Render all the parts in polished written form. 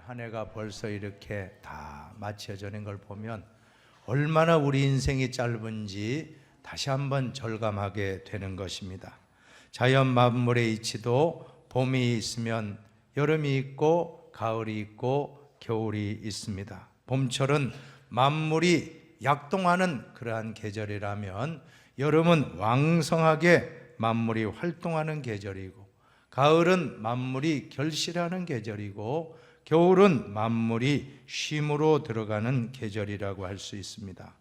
한 해가 벌써 이렇게 다 마쳐지는 걸 보면 얼마나 우리 인생이 짧은지 다시 한번 절감하게 되는 것입니다. 자연 만물의 이치도 봄이 있으면 여름이 있고 가을이 있고 겨울이 있습니다. 봄철은 만물이 약동하는 그러한 계절이라면 여름은 왕성하게 만물이 활동하는 계절이고, 가을은 만물이 결실하는 계절이고, 겨울은 만물이 쉼으로 들어가는 계절이라고 할 수 있습니다.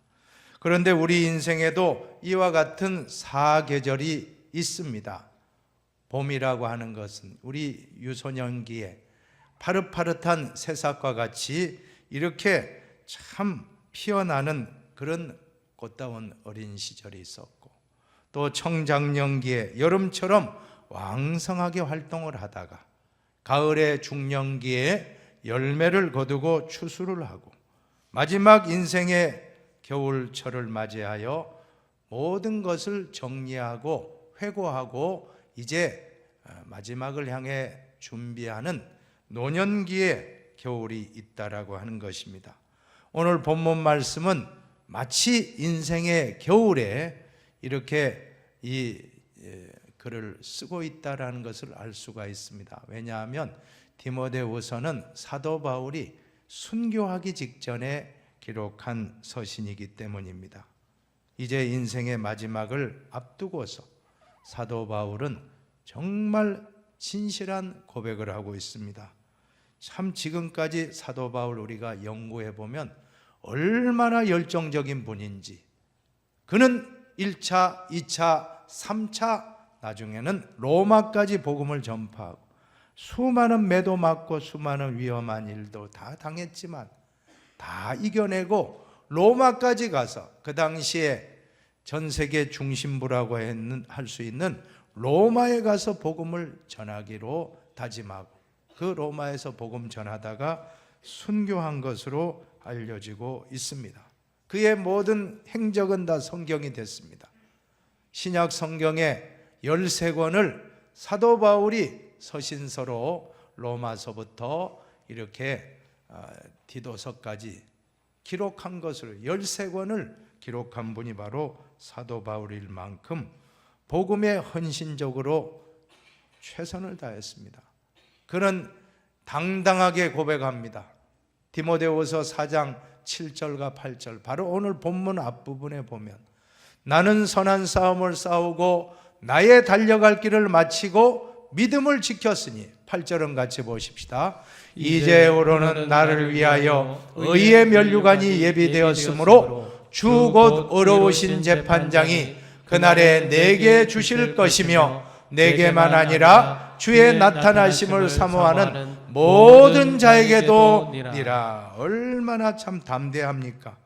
그런데 우리 인생에도 이와 같은 사계절이 있습니다. 봄이라고 하는 것은 우리 유소년기에 파릇파릇한 새싹과 같이 이렇게 참 피어나는 그런 꽃다운 어린 시절이 있었고, 또 청장년기에 여름처럼 왕성하게 활동을 하다가 가을의 중년기에 열매를 거두고 추수를 하고, 마지막 인생의 겨울철을 맞이하여 모든 것을 정리하고 회고하고 이제 마지막을 향해 준비하는 노년기에 겨울이 있다라고 하는 것입니다. 오늘 본문 말씀은 마치 인생의 겨울에 이렇게 이 글을 쓰고 있다라는 것을 알 수가 있습니다. 왜냐하면 디모데후서는 사도 바울이 순교하기 직전에 기록한 서신이기 때문입니다. 이제 인생의 마지막을 앞두고서 사도 바울은 정말 진실한 고백을 하고 있습니다. 참 지금까지 사도 바울 우리가 연구해 보면 얼마나 열정적인 분인지, 그는 1차, 2차, 3차 나중에는 로마까지 복음을 전파하고 수많은 매도 맞고 수많은 위험한 일도 다 당했지만 다 이겨내고 로마까지 가서 그 당시에 전 세계 중심부라고 할 수 있는 로마에 가서 복음을 전하기로 다짐하고 그 로마에서 복음 전하다가 순교한 것으로 알려지고 있습니다. 그의 모든 행적은 다 성경이 됐습니다. 신약 성경의 13권을 사도 바울이 서신서로 로마서부터 이렇게 디도서까지 기록한 것을 13권을 기록한 분이 바로 사도 바울일 만큼 복음에 헌신적으로 최선을 다했습니다. 그는 당당하게 고백합니다. 디모데후서 4장 7절과 8절, 바로 오늘 본문 앞부분에 보면 나는 선한 싸움을 싸우고 나의 달려갈 길을 마치고 믿음을 지켰으니, 8절은 같이 보십시다. 이제로는 나를 위하여 의의 면류관이 예비되었으므로 주 곧 의로우신 재판장이 그날에 내게 주실 것이며, 내게만 아니라 주의 나타나심을 사모하는 모든 자에게도 니라. 얼마나 참 담대합니까?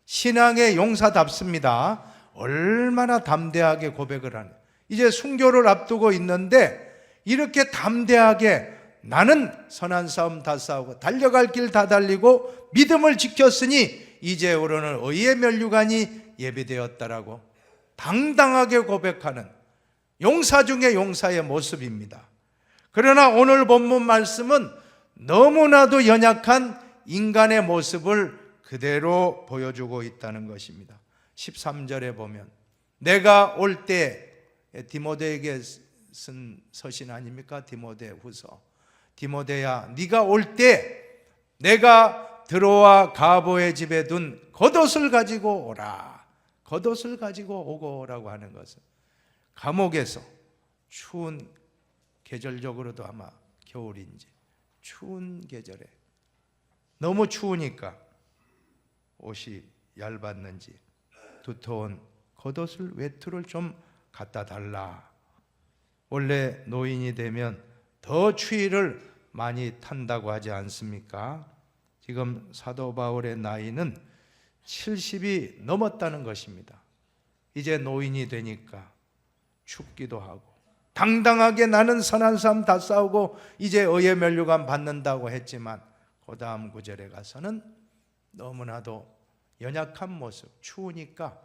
신앙의 용사답습니다. 얼마나 담대하게 고백을 하는, 이제 순교를 앞두고 있는데 이렇게 담대하게 나는 선한 싸움 다 싸우고 달려갈 길 다 달리고 믿음을 지켰으니 이제로는 의의 면류관이 예비되었다라고 당당하게 고백하는 용사 중의 용사의 모습입니다. 그러나 오늘 본문 말씀은 너무나도 연약한 인간의 모습을 그대로 보여주고 있다는 것입니다. 13절에 보면 내가 올 때, 디모데에게 쓴 서신 아닙니까? 디모데후서. 디모데야, 네가 올 때 내가 드로아 가보의 집에 둔 겉옷을 가지고 오라. 겉옷을 가지고 오고라고 하는 것은 감옥에서 추운, 계절적으로도 아마 겨울인지 추운 계절에 너무 추우니까 옷이 얇았는지 두터운 겉옷을, 외투를 좀 갖다 달라. 원래 노인이 되면 더 추위를 많이 탄다고 하지 않습니까? 지금 사도 바울의 나이는 70이 넘었다는 것입니다. 이제 노인이 되니까 춥기도 하고, 당당하게 나는 선한 싸움 다 싸우고 이제 의의 면류관 받는다고 했지만 그 다음 구절에 가서는 너무나도 연약한 모습, 추우니까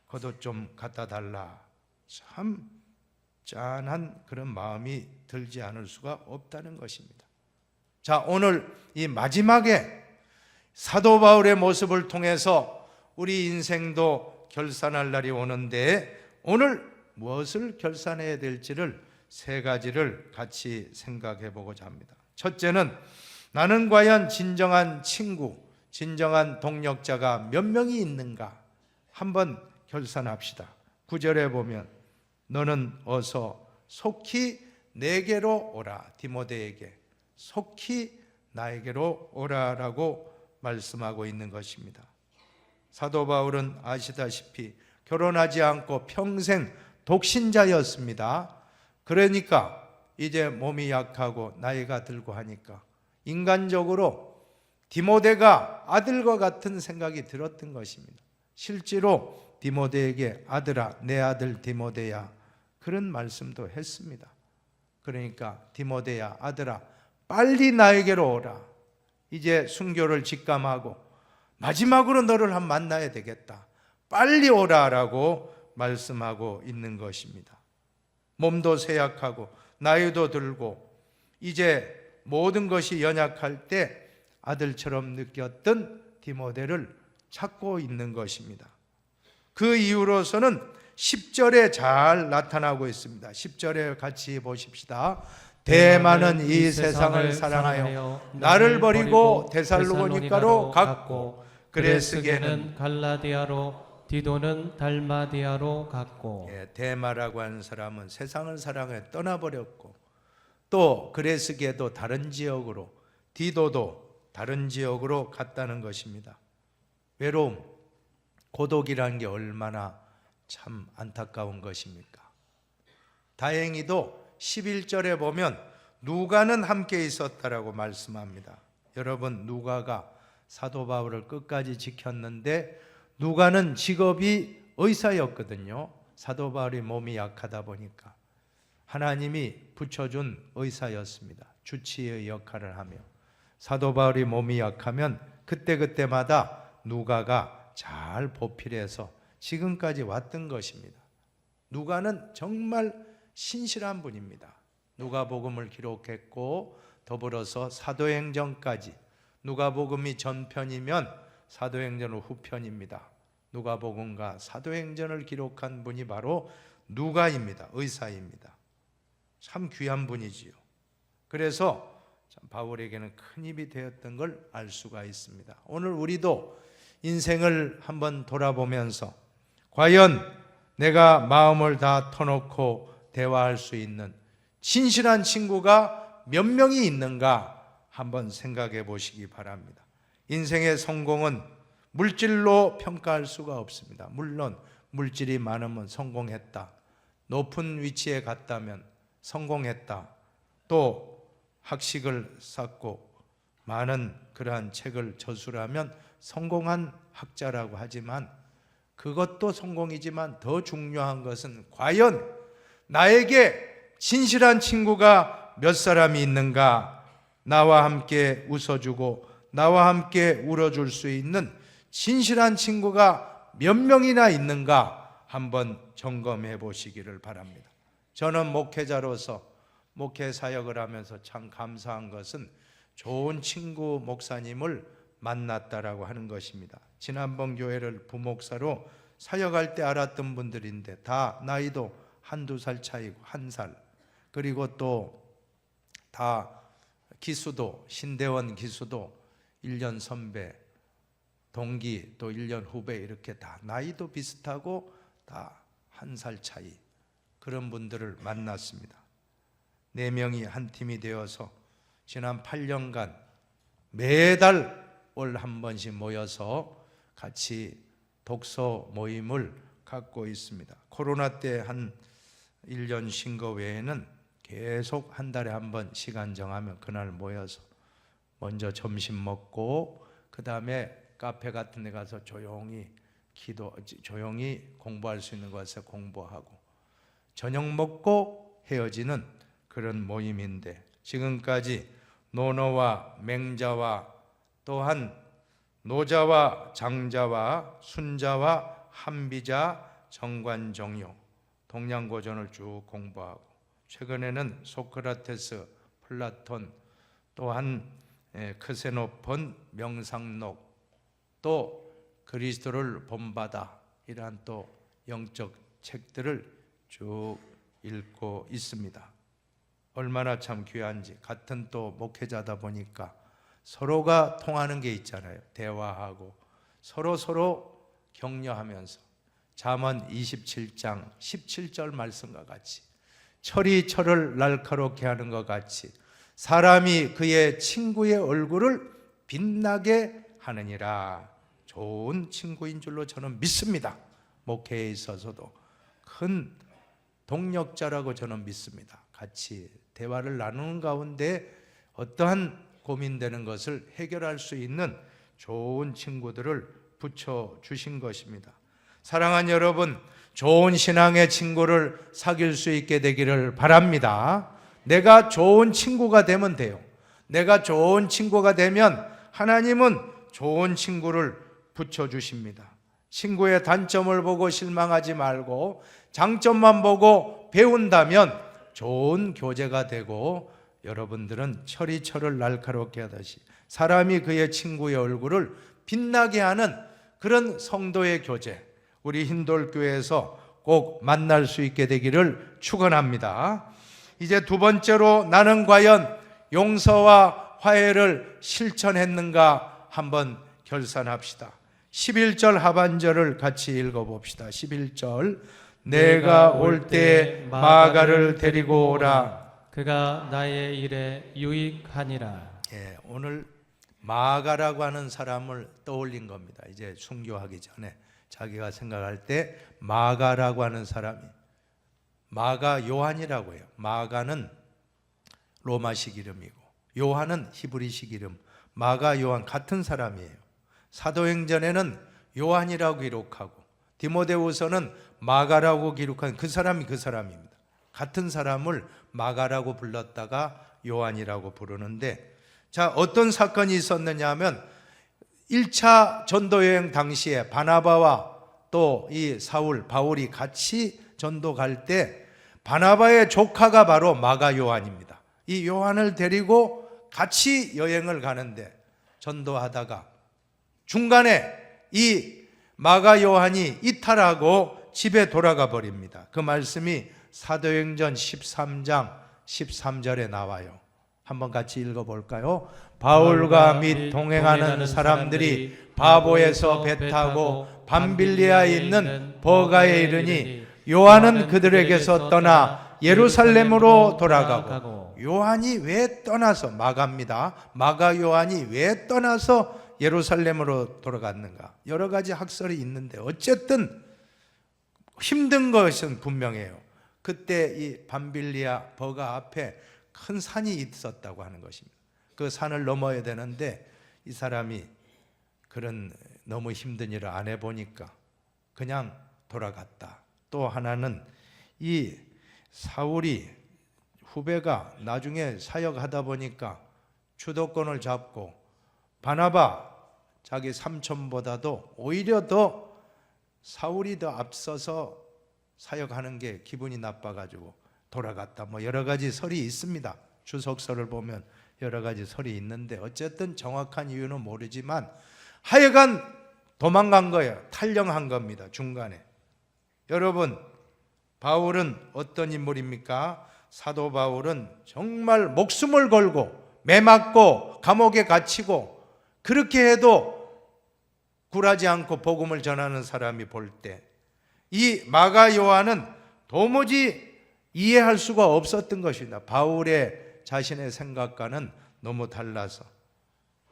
겉옷 좀 갖다 달라. 참 짠한 그런 마음이 들지 않을 수가 없다는 것입니다. 자, 오늘 이 마지막에 사도 바울의 모습을 통해서 우리 인생도 결산할 날이 오는데, 오늘 무엇을 결산해야 될지를 세 가지를 같이 생각해 보고자 합니다. 첫째는, 나는 과연 진정한 친구, 진정한 동력자가 몇 명이 있는가 한번 결산합시다. 9절에 보면 너는 어서 속히 내게로 오라. 디모데에게 속히 나에게로 오라라고 말씀하고 있는 것입니다. 사도 바울은 아시다시피 결혼하지 않고 평생 독신자였습니다. 그러니까 이제 몸이 약하고 나이가 들고 하니까 인간적으로 디모데가 아들과 같은 생각이 들었던 것입니다. 실제로 디모데에게 아들아, 내 아들 디모데야, 그런 말씀도 했습니다. 그러니까 디모데야, 아들아, 빨리 나에게로 오라. 이제 순교를 직감하고 마지막으로 너를 한 만나야 되겠다. 빨리 오라라고 말씀하고 있는 것입니다. 몸도 쇠약하고 나이도 들고 이제 모든 것이 연약할 때 아들처럼 느꼈던 디모데를 찾고 있는 것입니다. 그 이유로서는 10절에 잘 나타나고 있습니다. 10절에 같이 보십시다. 대만은 이 세상을 사랑하여 나를 버리고 데살로니가로 갔고, 그레스게는 갈라디아로, 디도는 달마디아로 갔고. 데마라고 하는 사람은 세상을 사랑해 떠나버렸고, 또 그레스게도 다른 지역으로, 디도도 다른 지역으로 갔다는 것입니다. 외로움, 고독이라는 게 얼마나 참 안타까운 것입니까? 다행히도 11절에 보면 누가는 함께 있었다라고 말씀합니다. 여러분, 누가가 사도 바울을 끝까지 지켰는데 누가는 직업이 의사였거든요. 사도 바울이 몸이 약하다 보니까 하나님이 붙여준 의사였습니다. 주치의 역할을 하며 사도 바울이 몸이 약하면 그때그때마다 누가가 잘 보필해서 지금까지 왔던 것입니다. 누가는 정말 신실한 분입니다. 누가복음을 기록했고 더불어서 사도행전까지, 누가복음이 전편이면 사도행전은 후편입니다. 누가복음과 사도행전을 기록한 분이 바로 누가입니다. 의사입니다. 참 귀한 분이지요. 그래서 바울에게는 큰 힘이 되었던 걸 알 수가 있습니다. 오늘 우리도 인생을 한번 돌아보면서 과연 내가 마음을 다 터놓고 대화할 수 있는 진실한 친구가 몇 명이 있는가 한번 생각해 보시기 바랍니다. 인생의 성공은 물질로 평가할 수가 없습니다. 물론 물질이 많으면 성공했다, 높은 위치에 갔다면 성공했다, 또 학식을 쌓고 많은 그러한 책을 저술하면 성공한 학자라고 하지만, 그것도 성공이지만 더 중요한 것은 과연 나에게 진실한 친구가 몇 사람이 있는가, 나와 함께 웃어주고 나와 함께 울어줄 수 있는 진실한 친구가 몇 명이나 있는가 한번 점검해 보시기를 바랍니다. 저는 목회자로서 목회 사역을 하면서 참 감사한 것은 좋은 친구 목사님을 만났다라고 하는 것입니다. 지난번 교회를 부목사로 사역할 때 알았던 분들인데 다 나이도 한두 살 차이고, 한 살, 그리고 또 다 기수도, 신대원 기수도 1년 선배, 동기, 또 1년 후배, 이렇게 다 나이도 비슷하고 다 한 살 차이, 그런 분들을 만났습니다. 4명이 한 팀이 되어서 지난 8년간 매달 월 한 번씩 모여서 같이 독서 모임을 갖고 있습니다. 코로나 때 한 1년 쉰 거 외에는 계속 한 달에 한 번 시간 정하면 그날 모여서 먼저 점심 먹고 그 다음에 카페 같은 데 가서 조용히 공부할 수 있는 곳에서 공부하고 저녁 먹고 헤어지는 그런 모임인데, 지금까지 노노와 맹자와 또한 노자와 장자와 순자와 한비자, 정관정요, 동양고전을 쭉 공부하고, 최근에는 소크라테스, 플라톤, 또한 크세노폰 명상록, 또 그리스도를 본받아, 이러한 또 영적 책들을 쭉 읽고 있습니다. 얼마나 참 귀한지. 같은 또 목회자다 보니까 서로가 통하는 게 있잖아요. 대화하고 서로 격려하면서 잠언 27장 17절 말씀과 같이 철이 철을 날카롭게 하는 것 같이 사람이 그의 친구의 얼굴을 빛나게 하느니라. 좋은 친구인 줄로 저는 믿습니다. 목회에 있어서도 큰 동력자라고 저는 믿습니다. 같이 대화를 나누는 가운데 어떠한 고민되는 것을 해결할 수 있는 좋은 친구들을 붙여주신 것입니다. 사랑하는 여러분, 좋은 신앙의 친구를 사귈 수 있게 되기를 바랍니다. 내가 좋은 친구가 되면 돼요. 내가 좋은 친구가 되면 하나님은 좋은 친구를 붙여주십니다. 친구의 단점을 보고 실망하지 말고 장점만 보고 배운다면 좋은 교제가 되고, 여러분들은 철이 철을 날카롭게 하듯이 사람이 그의 친구의 얼굴을 빛나게 하는 그런 성도의 교제, 우리 흰돌교회에서 꼭 만날 수 있게 되기를 축원합니다. 이제 두 번째로, 나는 과연 용서와 화해를 실천했는가 한번 결산합시다. 11절 하반절을 같이 읽어봅시다. 11절, 내가 올 때 마가를 데리고 오라. 그가 나의 일에 유익하니라. 오늘 마가라고 하는 사람을 떠올린 겁니다. 이제 순교하기 전에 자기가 생각할 때 마가라고 하는 사람이, 마가 요한이라고 해요. 마가는 로마식 이름이고 요한은 히브리식 이름. 마가 요한 같은 사람이에요. 사도행전에는 요한이라고 기록하고 디모데후서는 마가라고 기록한 그 사람이 그 사람입니다. 같은 사람을 마가라고 불렀다가 요한이라고 부르는데, 자, 어떤 사건이 있었느냐 하면 1차 전도여행 당시에 바나바와 또 이 사울, 바울이 같이 전도 갈 때 바나바의 조카가 바로 마가 요한입니다. 이 요한을 데리고 같이 여행을 가는데 전도하다가 중간에 이 마가 요한이 이탈하고 집에 돌아가 버립니다. 그 말씀이 사도행전 13장 13절에 나와요. 한번 같이 읽어볼까요? 바울과 및 동행하는 사람들이 바보에서 배 타고 밤빌리아에 있는 버가에 이르니 요한은 그들에게서 떠나 예루살렘으로 돌아가고. 요한이 왜 떠나서, 마가입니다. 마가 요한이 왜 떠나서 예루살렘으로 돌아갔는가? 여러 가지 학설이 있는데 어쨌든 힘든 것은 분명해요. 그때 이 밤빌리아 버가 앞에 큰 산이 있었다고 하는 것입니다. 그 산을 넘어야 되는데 이 사람이 그런 너무 힘든 일을 안 해보니까 그냥 돌아갔다. 또 하나는 이 사울이 후배가 나중에 사역하다 보니까 주도권을 잡고 바나바 자기 삼촌보다도 오히려 더 사울이 더 앞서서 사역하는 게 기분이 나빠가지고 돌아갔다. 뭐 여러 가지 설이 있습니다. 주석서를 보면 여러 가지 설이 있는데 어쨌든 정확한 이유는 모르지만 하여간 도망간 거예요. 탈영한 겁니다. 중간에. 여러분, 바울은 어떤 인물입니까? 사도 바울은 정말 목숨을 걸고 매 맞고 감옥에 갇히고 그렇게 해도 굴하지 않고 복음을 전하는 사람이 볼 때 이 마가 요한은 도무지 이해할 수가 없었던 것입니다. 바울의 자신의 생각과는 너무 달라서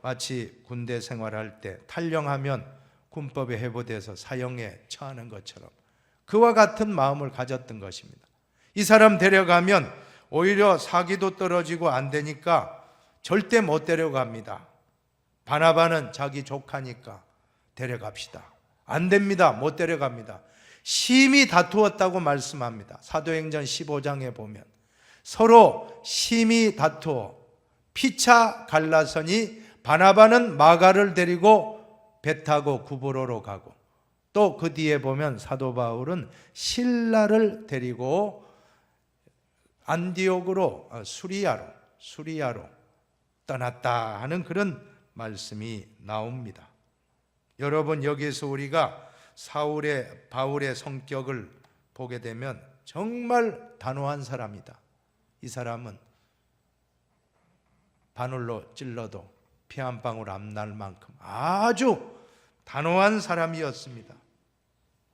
마치 군대 생활할 때 탈영하면 군법에 해부돼서 사형에 처하는 것처럼 그와 같은 마음을 가졌던 것입니다. 이 사람 데려가면 오히려 사기도 떨어지고 안 되니까 절대 못 데려갑니다. 바나바는 자기 조카니까 데려갑시다. 안 됩니다. 못 데려갑니다. 심히 다투었다고 말씀합니다. 사도행전 15장에 보면 서로 심히 다투어 피차 갈라서니 바나바는 마가를 데리고 배 타고 구브로로 가고 또 그 뒤에 보면 사도 바울은 실라를 데리고 안디옥으로 수리아로 떠났다 하는 그런 말씀이 나옵니다. 여러분, 여기서 우리가 바울의 성격을 보게 되면 정말 단호한 사람이다. 이 사람은 바늘로 찔러도 피 한 방울 안 날 만큼 아주 단호한 사람이었습니다.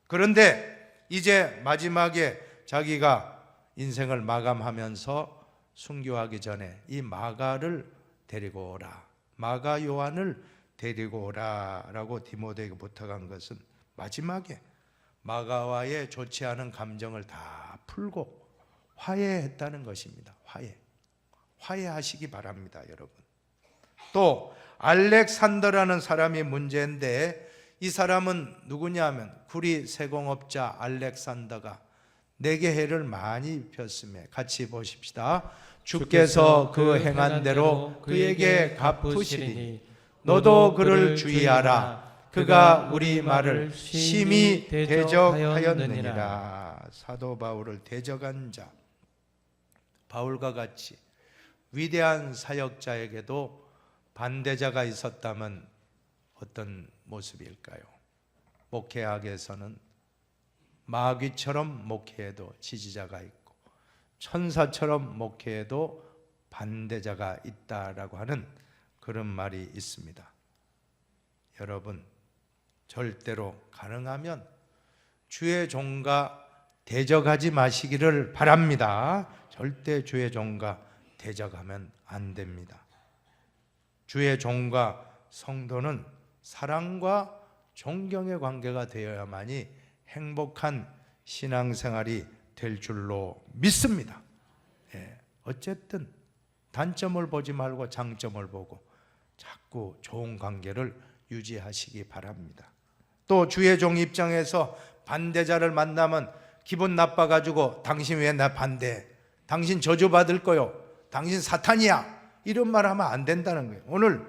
그런데 이제 마지막에 자기가 인생을 마감하면서 순교하기 전에 이 마가를 데리고 오라, 마가 요한을 데리고 오라 라고 디모데에게 부탁한 것은 마지막에 마가와의 좋지 않은 감정을 다 풀고 화해했다는 것입니다. 화해하시기 바랍니다, 여러분. 또 알렉산더라는 사람이 문제인데, 이 사람은 누구냐 하면 구리 세공업자 알렉산더가 내게 해를 많이 입혔음에, 같이 보십시다. 주께서 그 행한 대로 그에게 갚으시리니 너도 그를 주의하라. 그가 우리 말을 심히 대적하였느니라. 사도 바울을 대적한 자, 바울과 같이 위대한 사역자에게도 반대자가 있었다면 어떤 모습일까요? 목회학에서는 마귀처럼 목회해도 지지자가 있고 천사처럼 목회해도 반대자가 있다라고 하는 그런 말이 있습니다. 여러분, 절대로 가능하면 주의 종과 대적하지 마시기를 바랍니다. 절대 주의 종과 대적하면 안 됩니다. 주의 종과 성도는 사랑과 존경의 관계가 되어야만이 행복한 신앙생활이 될 줄로 믿습니다. 어쨌든 단점을 보지 말고 장점을 보고 자꾸 좋은 관계를 유지하시기 바랍니다. 또 주의 종 입장에서 반대자를 만나면 기분 나빠가지고 당신 왜 나 반대해? 당신 저주받을 거요. 당신 사탄이야. 이런 말 하면 안 된다는 거예요. 오늘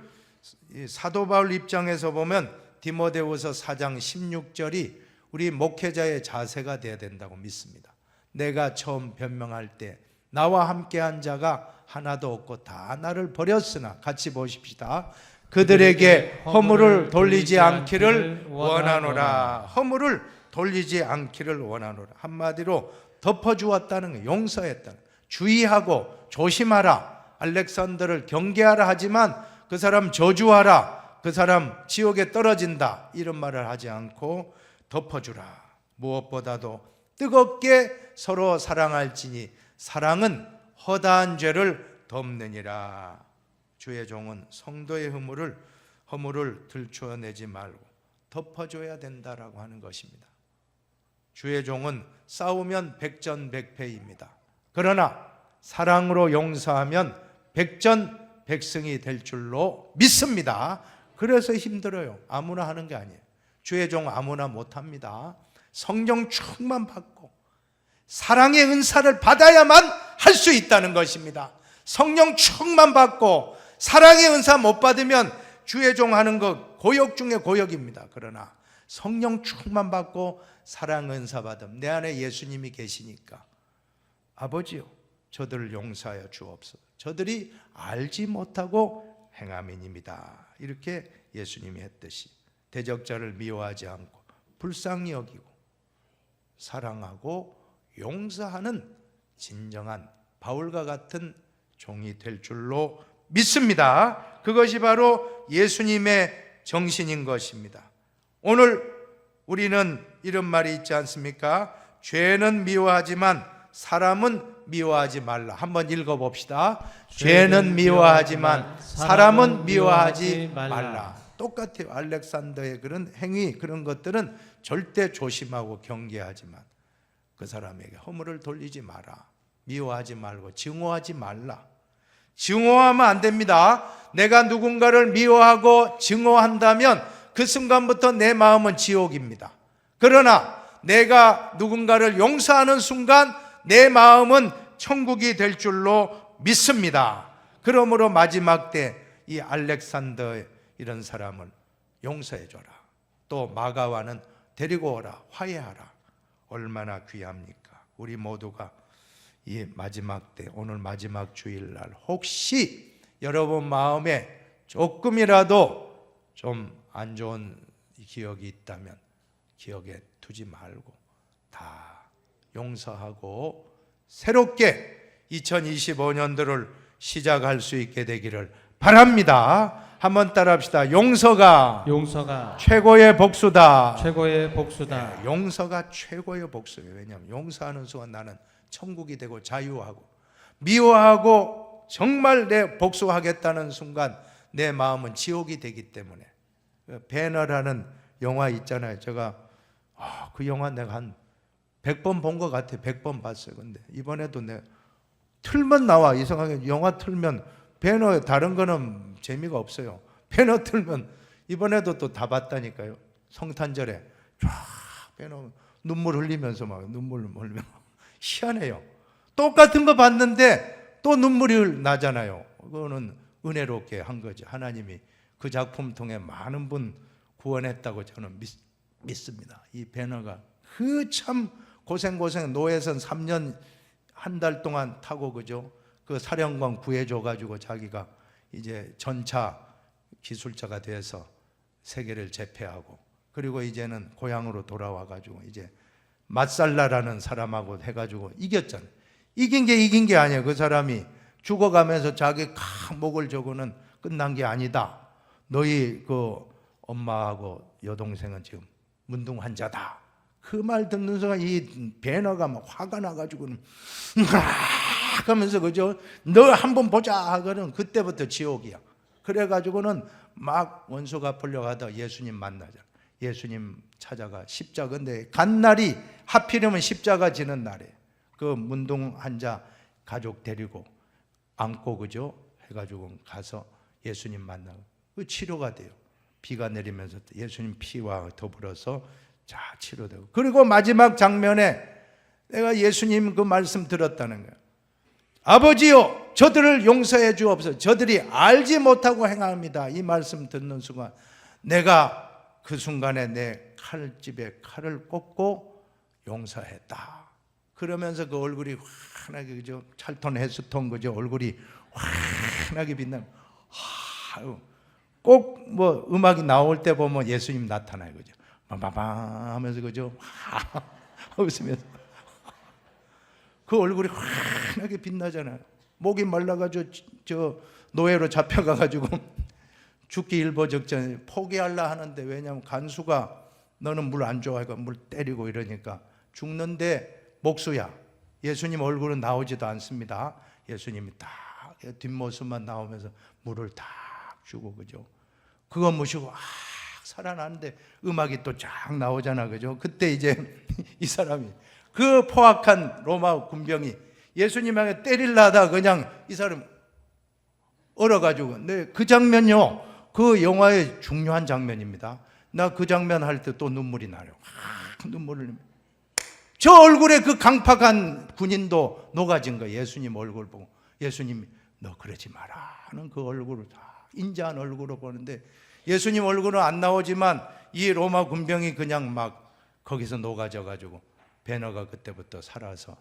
사도 바울 입장에서 보면 디모데후서 4장 16절이 우리 목회자의 자세가 되어야 된다고 믿습니다. 내가 처음 변명할 때 나와 함께한 자가 하나도 없고 다 나를 버렸으나, 같이 보십시다. 그들에게 허물을 돌리지 않기를 원하노라. 허물을 돌리지 않기를 원하노라. 한마디로 덮어주었다는 거예요. 용서했다는 거예요. 주의하고 조심하라. 알렉산더를 경계하라 하지만 그 사람 저주하라, 그 사람 지옥에 떨어진다, 이런 말을 하지 않고 덮어주라. 무엇보다도 뜨겁게 서로 사랑할지니 사랑은 허다한 죄를 덮느니라. 주의 종은 성도의 허물을 들추어내지 말고 덮어줘야 된다라고 하는 것입니다. 주의 종은 싸우면 백전백패입니다. 그러나 사랑으로 용서하면 백전백승이 될 줄로 믿습니다. 그래서 힘들어요. 아무나 하는 게 아니에요. 주의 종 아무나 못합니다. 성령 충만 받고 사랑의 은사를 받아야만 할 수 있다는 것입니다. 성령 충만 받고 사랑의 은사 못 받으면 주의 종 하는 것 고역 중에 고역입니다. 그러나 성령 충만 받고 사랑 은사 받음, 내 안에 예수님이 계시니까 아버지요, 저들을 용서하여 주옵소서. 저들이 알지 못하고 행함이니이다. 이렇게 예수님이 했듯이 대적자를 미워하지 않고 불쌍히 여기고 사랑하고 용서하는 진정한 바울과 같은 종이 될 줄로 믿습니다. 그것이 바로 예수님의 정신인 것입니다. 오늘 우리는 이런 말이 있지 않습니까? 죄는 미워하지만 사람은 미워하지 말라. 한번 읽어봅시다. 죄는 미워하지만 사람은 미워하지 말라. 똑같아요. 알렉산더의 그런 행위, 그런 것들은 절대 조심하고 경계하지만 그 사람에게 허물을 돌리지 마라. 미워하지 말고 증오하지 말라. 증오하면 안 됩니다. 내가 누군가를 미워하고 증오한다면 그 순간부터 내 마음은 지옥입니다. 그러나 내가 누군가를 용서하는 순간 내 마음은 천국이 될 줄로 믿습니다. 그러므로 마지막 때 이 알렉산더 이런 사람을 용서해 줘라. 또 마가와는 데리고 오라. 화해하라. 얼마나 귀합니까? 우리 모두가 이 마지막 때, 오늘 마지막 주일날 혹시 여러분 마음에 조금이라도 좀 안 좋은 기억이 있다면 기억에 두지 말고 다 용서하고 새롭게 2025년도를 시작할 수 있게 되기를 바랍니다. 한번 따라합시다. 용서가 최고의 복수다. 최고의 복수다. 네, 용서가 최고의 복수예요. 왜냐하면 용서하는 순간 나는 천국이 되고 자유하고, 미워하고 정말 내 복수하겠다는 순간 내 마음은 지옥이 되기 때문에. 배너라는 영화 있잖아요. 제가 그 영화 내가 한 100번 본 것 같아요. 100번 봤어요. 근데 이번에도 내가 틀면 나와. 이상하게 영화 틀면 배너, 다른 거는 재미가 없어요. 배너 틀면 이번에도 또 다 봤다니까요. 성탄절에 쫙 배너 눈물 흘리면서 막 눈물 흘리면 희한해요. 똑같은 거 봤는데 또 눈물이 나잖아요. 그거는 은혜롭게 한 거죠. 하나님이 그 작품 통해 많은 분 구원했다고 저는 믿습니다. 이 배너가 그 참 고생 노예선 3년 한 달 동안 타고 그죠? 그 사령관 구해줘 가지고 자기가 이제 전차 기술자가 돼서 세계를 제패하고, 그리고 이제는 고향으로 돌아와 가지고 이제 맛살라라는 사람하고 해 가지고 이겼잖아요. 이긴 게 아니에요. 그 사람이 죽어가면서 자기 목을 저고는 끝난 게 아니다. 너희 그 엄마하고 여동생은 지금 문둥 환자다. 그 말 듣는 순간 이 배너가 막 화가 나가지고는 하면서 그죠? 너 한번 보자 하고는 그때부터 지옥이야. 그래가지고는 막 원수 갚으려고 하다 예수님 만나자. 예수님 찾아가 십자가, 근데 간 날이 하필이면 십자가 지는 날에 그 문둥 환자 가족 데리고 안고 그죠? 해가지고 가서 예수님 만나고 그 치료가 돼요. 비가 내리면서 예수님 피와 더불어서 자 치료되고, 그리고 마지막 장면에 내가 예수님 그 말씀 들었다는 거예요. 아버지요 저들을 용서해 주옵소서, 저들이 알지 못하고 행합니다. 이 말씀 듣는 순간 내가 그 순간에 내 칼집에 칼을 꽂고 용서했다. 그러면서 그 얼굴이 환하게 그죠? 찰톤 헤스톤 그죠? 얼굴이 환하게 빛나는. 꼭 뭐 음악이 나올 때 보면 예수님 나타나요, 그죠? 빠바바 하면서 그죠? 웃으면서 그 얼굴이 환하게 빛나잖아요. 목이 말라가지고 저 노예로 잡혀가가지고 죽기 일보 직전에 포기하려 하는데, 왜냐하면 간수가 너는 물 안 좋아하니까 물 때리고 이러니까 죽는데 목수야. 예수님 얼굴은 나오지도 않습니다. 예수님이 딱 뒷모습만 나오면서 물을 딱 주고 그죠? 그거 무시고 살아나는데 음악이 또 쫙 나오잖아 그죠? 그때 이제 이 사람이 그 포악한 로마 군병이 예수님에게 때리려다 그냥 이 사람 얼어가지고. 네, 그 장면요 그 영화의 중요한 장면입니다. 나 그 장면 할 때 또 눈물이 나요. 눈물을 흘리면 저 얼굴에 그 강팍한 군인도 녹아진 거예요. 예수님 얼굴 보고 예수님이 너 그러지 마라 하는 그 얼굴을 다 인자한 얼굴로 보는데, 예수님 얼굴은 안 나오지만 이 로마 군병이 그냥 막 거기서 녹아져 가지고 배너가 그때부터 살아서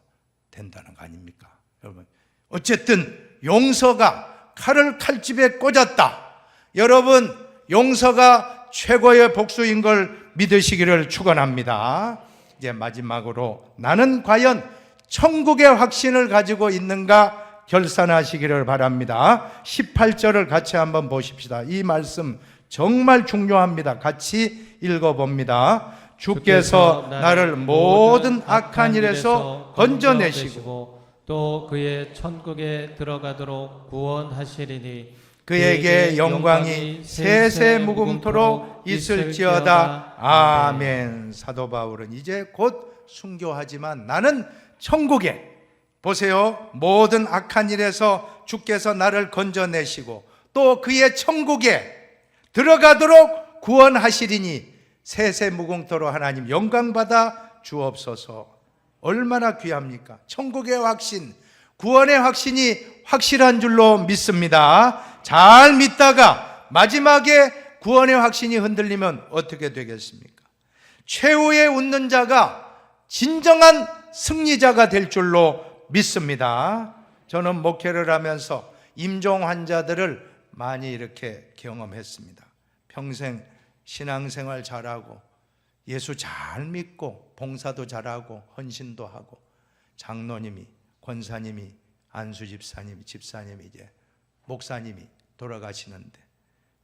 된다는 거 아닙니까? 여러분 어쨌든 용서가 칼을 칼집에 꽂았다. 여러분 용서가 최고의 복수인 걸 믿으시기를 축원합니다. 이제 마지막으로 나는 과연 천국의 확신을 가지고 있는가 결산하시기를 바랍니다. 18절을 같이 한번 보십시다. 이 말씀 정말 중요합니다. 같이 읽어봅니다. 주께서 나를 모든 악한 일에서 건져내시고 또 그의 천국에 들어가도록 구원하시리니 그에게 영광이 세세 무궁토록 있을지어다. 아멘. 사도 바울은 이제 곧 순교하지만 나는 천국에, 보세요, 모든 악한 일에서 주께서 나를 건져내시고 또 그의 천국에 들어가도록 구원하시리니 세세 무궁토록 하나님 영광받아 주옵소서. 얼마나 귀합니까? 천국의 확신, 구원의 확신이 확실한 줄로 믿습니다. 잘 믿다가 마지막에 구원의 확신이 흔들리면 어떻게 되겠습니까? 최후에 웃는 자가 진정한 승리자가 될 줄로 믿습니다. 저는 목회를 하면서 임종 환자들을 많이 이렇게 경험했습니다. 평생 신앙생활 잘하고 예수 잘 믿고 봉사도 잘하고 헌신도 하고 장로님이, 권사님이, 안수집사님이, 집사님이, 이제 목사님이 돌아가시는데,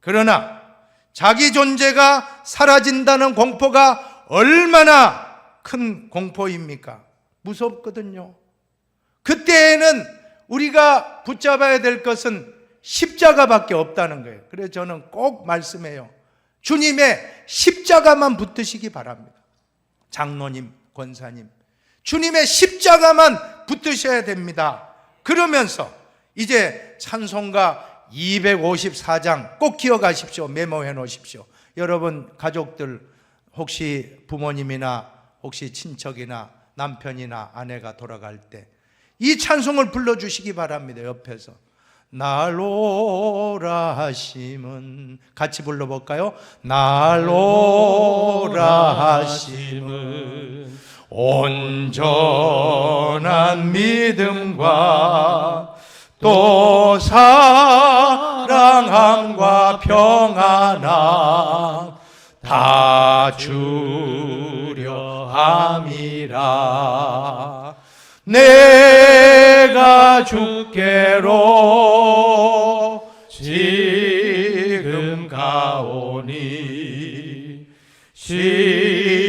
그러나 자기 존재가 사라진다는 공포가 얼마나 큰 공포입니까? 무섭거든요. 그때에는 우리가 붙잡아야 될 것은 십자가밖에 없다는 거예요. 그래서 저는 꼭 말씀해요. 주님의 십자가만 붙드시기 바랍니다. 장로님, 권사님, 주님의 십자가만 붙드셔야 됩니다. 그러면서 이제 찬송가 254장 꼭 기억하십시오. 메모해 놓으십시오. 여러분 가족들, 혹시 부모님이나 혹시 친척이나 남편이나 아내가 돌아갈 때 이 찬송을 불러주시기 바랍니다. 옆에서 날 오라 하심은, 같이 불러볼까요? 날 오라 하심은 온전한 믿음과 또 사랑함과 평안함 다 주려 함이라. 내가 주께로 지금 가오니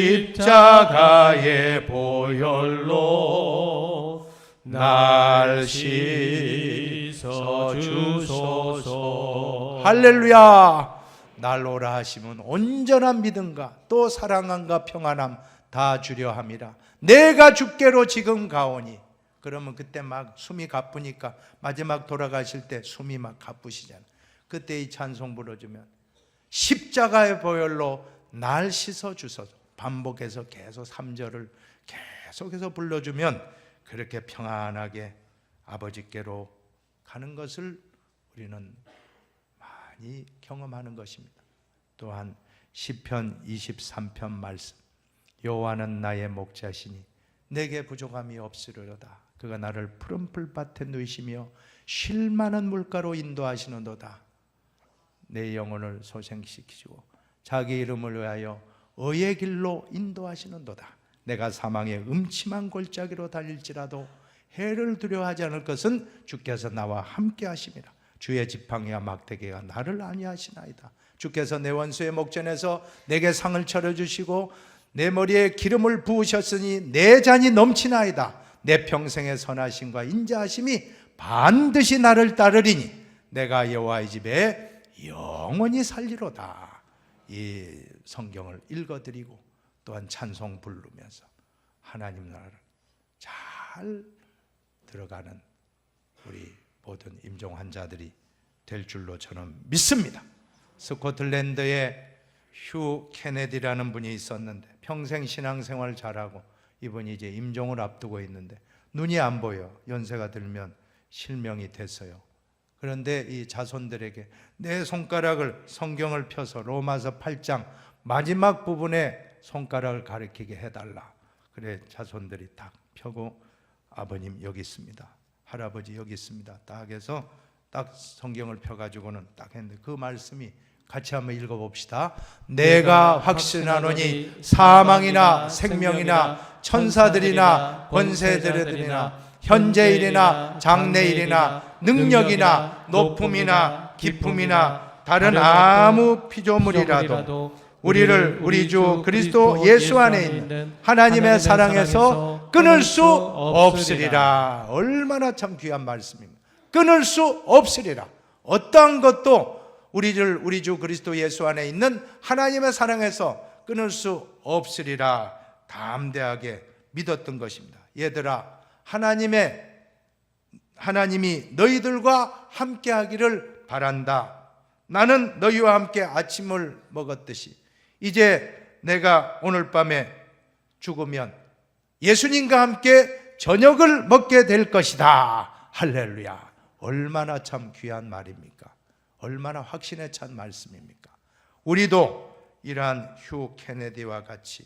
십자가의 보혈로 날 씻어 주소서. 할렐루야. 날 오라 하시면 온전한 믿음과 또 사랑함과 평안함 다 주려 함이라. 내가 주께로 지금 가오니. 그러면 그때 막 숨이 가쁘니까 마지막 돌아가실 때 숨이 막 가쁘시잖아요. 그때 이 찬송 불러주면 십자가의 보혈로 날 씻어 주소서. 반복해서 계속 3절을 계속해서 불러주면 그렇게 평안하게 아버지께로 가는 것을 우리는 많이 경험하는 것입니다. 또한 시편 23편 말씀, 여호와는 나의 목자시니 내게 부족함이 없으리로다. 그가 나를 푸른 풀밭에 누이시며 쉴 만한 물가로 인도하시는도다. 내 영혼을 소생시키시고 자기 이름을 위하여 의의 길로 인도하시는도다. 내가 사망의 음침한 골짜기로 달릴지라도 해를 두려워하지 않을 것은 주께서 나와 함께 하심이라. 주의 지팡이와 막대기가 나를 안위하시나이다. 주께서 내 원수의 목전에서 내게 상을 차려주시고 내 머리에 기름을 부으셨으니 내 잔이 넘치나이다. 내 평생의 선하심과 인자하심이 반드시 나를 따르리니 내가 여호와의 집에 영원히 살리로다. 이 성경을 읽어드리고 또한 찬송 부르면서 하나님 나라를 잘 들어가는 우리 모든 임종 환자들이 될 줄로 저는 믿습니다. 스코틀랜드에 휴 케네디라는 분이 있었는데 평생 신앙생활 잘하고 이분이 이제 임종을 앞두고 있는데 눈이 안 보여. 연세가 들면 실명이 됐어요. 그런데 이 자손들에게 내 손가락을, 성경을 펴서 로마서 8장 마지막 부분에 손가락을 가리키게 해달라. 그래 자손들이 딱 펴고 아버님 여기 있습니다, 할아버지 여기 있습니다 딱 해서 딱 성경을 펴가지고는 딱 했는데 그 말씀이 같이 한번 읽어봅시다. 내가 확신하노니 사망이나 생명이나 천사들이나 권세들이나 현재일이나 장래일이나 능력이나 높음이나 깊음이나 다른 아무 피조물이라도 우리를 우리 주 그리스도 예수 안에 있는 하나님의 사랑에서 끊을 수 없으리라. 얼마나 참 귀한 말씀입니다. 끊을 수 없으리라. 어떠한 것도 우리를 우리 주 그리스도 예수 안에 있는 하나님의 사랑에서 끊을 수 없으리라. 담대하게 믿었던 것입니다. 얘들아, 하나님이 너희들과 함께 하기를 바란다. 나는 너희와 함께 아침을 먹었듯이 이제 내가 오늘 밤에 죽으면 예수님과 함께 저녁을 먹게 될 것이다. 할렐루야. 얼마나 참 귀한 말입니까? 얼마나 확신에 찬 말씀입니까? 우리도 이러한 휴 케네디와 같이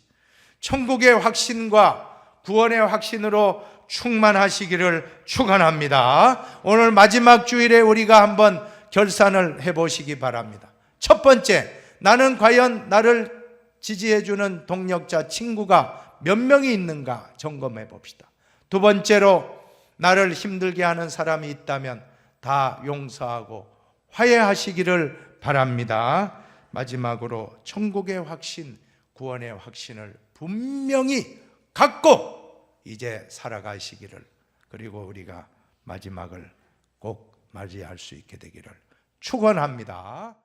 천국의 확신과 구원의 확신으로 충만하시기를 축원합니다. 오늘 마지막 주일에 우리가 한번 결산을 해보시기 바랍니다. 첫 번째, 나는 과연 나를 지지해주는 동력자, 친구가 몇 명이 있는가 점검해 봅시다. 두 번째로, 나를 힘들게 하는 사람이 있다면 다 용서하고 화해하시기를 바랍니다. 마지막으로 천국의 확신, 구원의 확신을 분명히 갖고 이제 살아가시기를, 그리고 우리가 마지막을 꼭 맞이할 수 있게 되기를 축원합니다.